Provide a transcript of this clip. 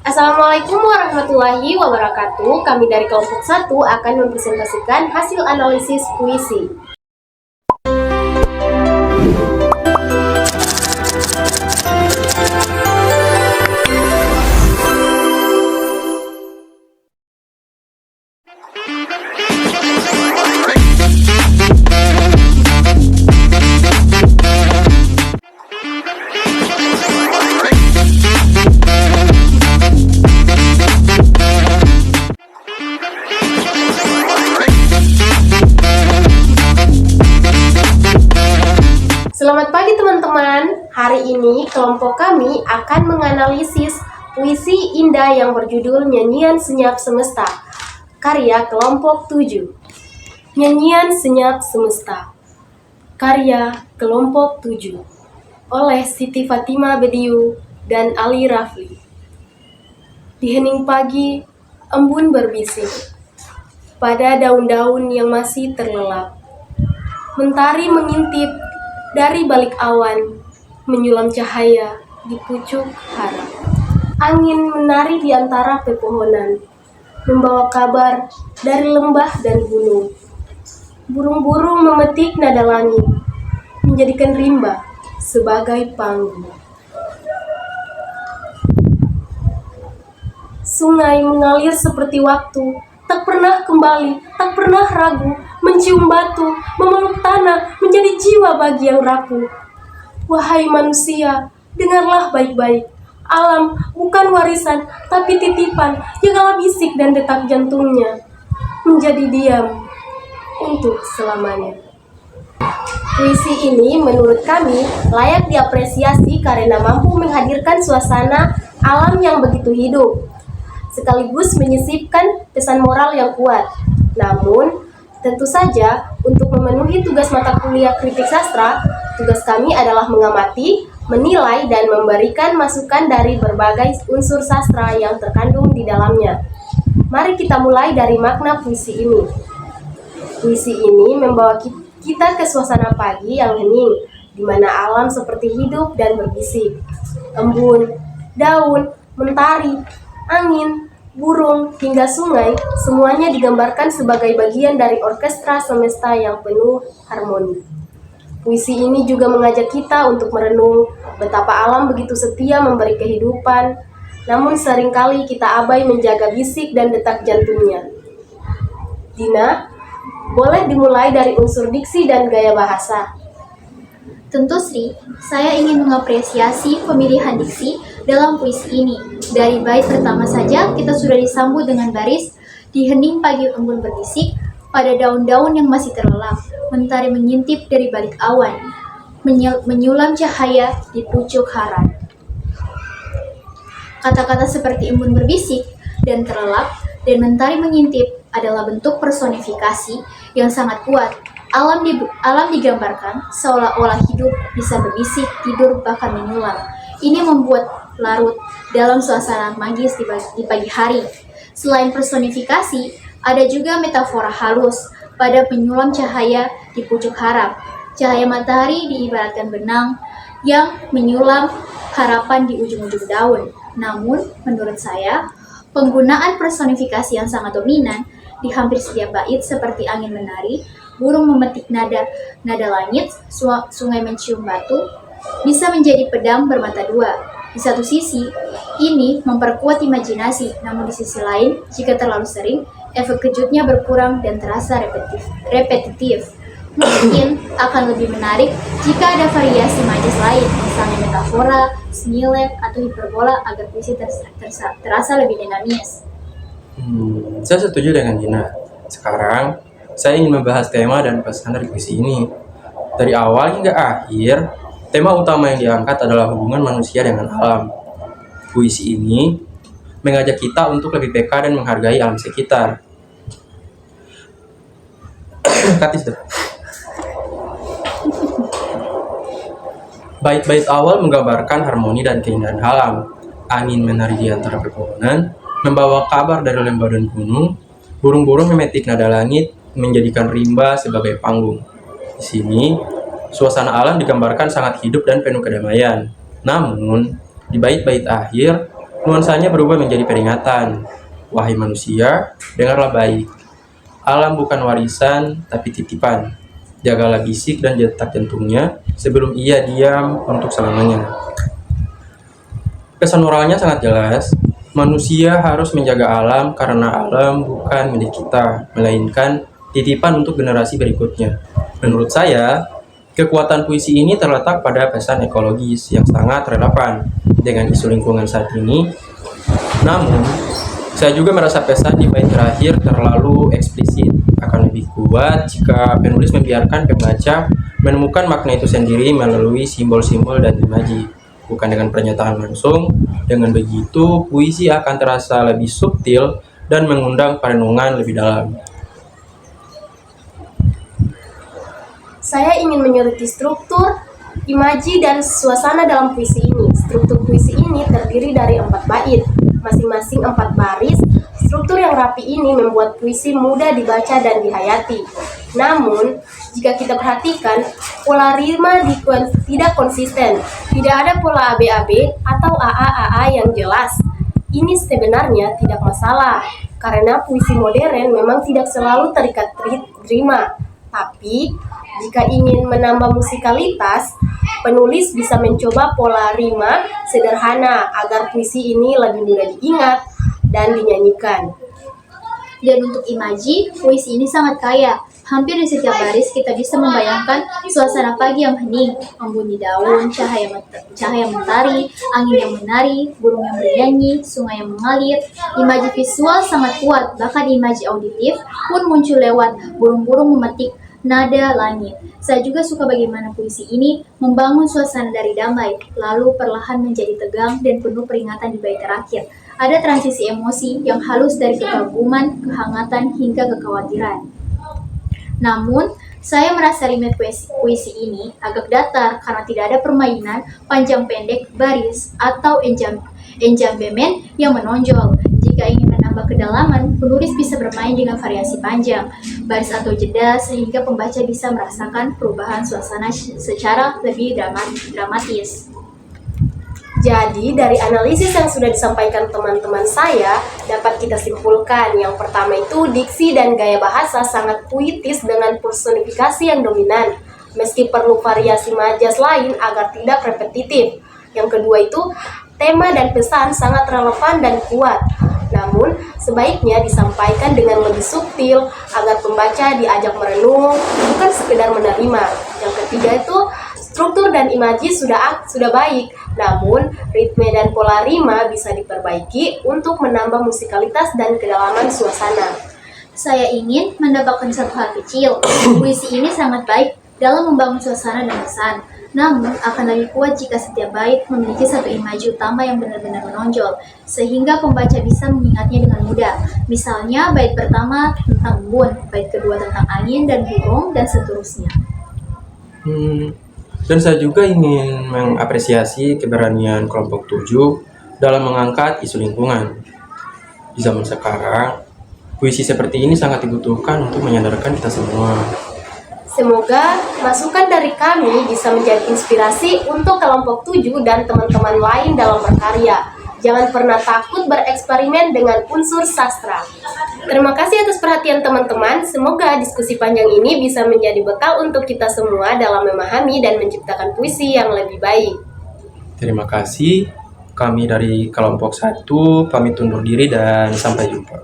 Assalamualaikum warahmatullahi wabarakatuh. Kami dari kelompok 1 akan mempresentasikan hasil analisis puisi. Selamat pagi teman-teman. Hari ini kelompok kami akan menganalisis puisi indah yang berjudul Nyanyian Senyap Semesta, karya kelompok 7. Nyanyian Senyap Semesta, karya kelompok 7, oleh Siti Fatimah Bediu dan Ali Rafli. Di hening pagi, embun berbisik pada daun-daun yang masih terlelap. Mentari mengintip dari balik awan, menyulam cahaya di pucuk harap. Angin menari di antara pepohonan, membawa kabar dari lembah dan gunung. Burung-burung memetik nada langit, menjadikan rimba sebagai panggung. Sungai mengalir seperti waktu, tak pernah kembali, tak pernah ragu, mencium batu, memeluk tanah, menjadi jiwa bagi yang rapuh. Wahai manusia, dengarlah baik-baik. Alam bukan warisan, tapi titipan. Jagalah bisik dan detak jantungnya, menjadi diam untuk selamanya. Puisi ini menurut kami layak diapresiasi karena mampu menghadirkan suasana alam yang begitu hidup, sekaligus menyisipkan pesan moral yang kuat. Namun, tentu saja untuk memenuhi tugas mata kuliah kritik sastra, tugas kami adalah mengamati, menilai, dan memberikan masukan dari berbagai unsur sastra yang terkandung di dalamnya. Mari kita mulai dari makna puisi ini. Puisi ini membawa kita ke suasana pagi yang hening, di mana alam seperti hidup dan berbisik. Embun, daun, mentari, angin, burung, hingga sungai, semuanya digambarkan sebagai bagian dari orkestra semesta yang penuh harmoni. Puisi ini juga mengajak kita untuk merenung betapa alam begitu setia memberi kehidupan, namun seringkali kita abai menjaga bisik dan detak jantungnya. Dina, boleh dimulai dari unsur diksi dan gaya bahasa. Tentu Sri, saya ingin mengapresiasi pemilihan diksi dalam puisi ini. Dari bait pertama saja kita sudah disambut dengan baris, di hening pagi embun berbisik, pada daun-daun yang masih terlelap, mentari mengintip dari balik awan, menyulam cahaya di pucuk harap. Kata-kata seperti embun berbisik dan terlelap dan mentari mengintip adalah bentuk personifikasi yang sangat kuat. Alam digambarkan seolah-olah hidup bisa berbisik, tidur, bahkan menyulam. Ini membuat larut dalam suasana magis di pagi hari. Selain personifikasi, ada juga metafora halus pada penyulam cahaya di pucuk harap. Cahaya matahari diibaratkan benang yang menyulam harapan di ujung-ujung daun. Namun, menurut saya, penggunaan personifikasi yang sangat dominan di hampir setiap bait seperti angin menari, burung memetik nada langit, sungai mencium batu, bisa menjadi pedang bermata dua. Di satu sisi, ini memperkuat imajinasi, namun di sisi lain, jika terlalu sering, efek kejutnya berkurang dan terasa repetitif. Mungkin akan lebih menarik jika ada variasi magis lain, misalnya metafora, senilek, atau hiperbola agar puisi terasa lebih dinamis. Saya setuju dengan Dina. Sekarang, saya ingin membahas tema dan pesan dari puisi ini. Dari awal hingga akhir, tema utama yang diangkat adalah hubungan manusia dengan alam. Puisi ini mengajak kita untuk lebih peka dan menghargai alam sekitar. Bait-bait awal menggambarkan harmoni dan keindahan alam. Angin menari di antara pepohonan, membawa kabar dari lembah dan gunung. Burung-burung memetik nada langit, menjadikan rimba sebagai panggung. Di sini, suasana alam digambarkan sangat hidup dan penuh kedamaian. Namun, di bait-bait akhir, Nuansanya berubah menjadi peringatan. Wahai manusia, dengarlah baik. Alam bukan warisan, tapi titipan. Jagalah bisik dan detak jantungnya sebelum ia diam untuk selamanya. Pesan moralnya sangat jelas. Manusia harus menjaga alam karena alam bukan milik kita, melainkan titipan untuk generasi berikutnya. Menurut saya, kekuatan puisi ini terletak pada pesan ekologis yang sangat relevan dengan isu lingkungan saat ini. Namun, saya juga merasa pesan di bait terakhir terlalu eksplisit. Akan lebih kuat jika penulis membiarkan pembaca menemukan makna itu sendiri melalui simbol-simbol dan imaji, bukan dengan pernyataan langsung. Dengan begitu, puisi akan terasa lebih subtil dan mengundang perenungan lebih dalam. Saya ingin menyoroti struktur, imaji, dan suasana dalam puisi ini. Struktur puisi ini terdiri dari 4 bait, masing-masing 4 baris. Struktur yang rapi ini membuat puisi mudah dibaca dan dihayati. Namun, jika kita perhatikan, pola rima tidak konsisten. Tidak ada pola ABAB atau AA-AA yang jelas. Ini sebenarnya tidak masalah, karena puisi modern memang tidak selalu terikat rima. Tapi, jika ingin menambah musikalitas, penulis bisa mencoba pola rima sederhana agar puisi ini lebih mudah diingat dan dinyanyikan. Dan untuk imaji, puisi ini sangat kaya. Hampir di setiap baris kita bisa membayangkan suasana pagi yang hening, embunyi daun, cahaya mentari, angin yang menari, burung yang bernyanyi, sungai yang mengalir. Imaji visual sangat kuat, bahkan imaji auditif pun muncul lewat burung-burung memetik nada langit. Saya juga suka bagaimana puisi ini membangun suasana dari damai, lalu perlahan menjadi tegang dan penuh peringatan di bait terakhir. Ada transisi emosi yang halus dari kekaguman, kehangatan, hingga kekhawatiran. Namun, saya merasa limit puisi ini agak datar karena tidak ada permainan panjang pendek, baris, atau enjambemen yang menonjol. Jika ingin menambah kedalaman, penulis bisa bermain dengan variasi panjang, baris atau jeda sehingga pembaca bisa merasakan perubahan suasana secara lebih dramatis. Jadi, dari analisis yang sudah disampaikan teman-teman saya, dapat kita simpulkan yang pertama itu diksi dan gaya bahasa sangat puitis dengan personifikasi yang dominan, meski perlu variasi majas lain agar tidak repetitif. Yang kedua itu, tema dan pesan sangat relevan dan kuat, namun sebaiknya disampaikan dengan lebih subtil agar pembaca diajak merenung, bukan sekedar menerima. Yang ketiga itu, struktur dan imaji sudah baik, namun ritme dan pola rima bisa diperbaiki untuk menambah musikalitas dan kedalaman suasana. Saya ingin mendapatkan satu hal kecil. Puisi ini sangat baik dalam membangun suasana dan pesan. Namun, akan lebih kuat jika setiap bait memiliki satu imaji utama yang benar-benar menonjol, sehingga pembaca bisa mengingatnya dengan mudah. Misalnya, bait pertama tentang embun, bait kedua tentang angin dan burung, dan seterusnya. Dan saya juga ingin mengapresiasi keberanian kelompok 7 dalam mengangkat isu lingkungan. Di zaman sekarang, puisi seperti ini sangat dibutuhkan untuk menyadarkan kita semua. Semoga masukan dari kami bisa menjadi inspirasi untuk kelompok 7 dan teman-teman lain dalam berkarya. Jangan pernah takut bereksperimen dengan unsur sastra. Terima kasih atas perhatian teman-teman. Semoga diskusi panjang ini bisa menjadi bekal untuk kita semua dalam memahami dan menciptakan puisi yang lebih baik. Terima kasih. Kami dari kelompok 1 pamit undur diri dan sampai jumpa.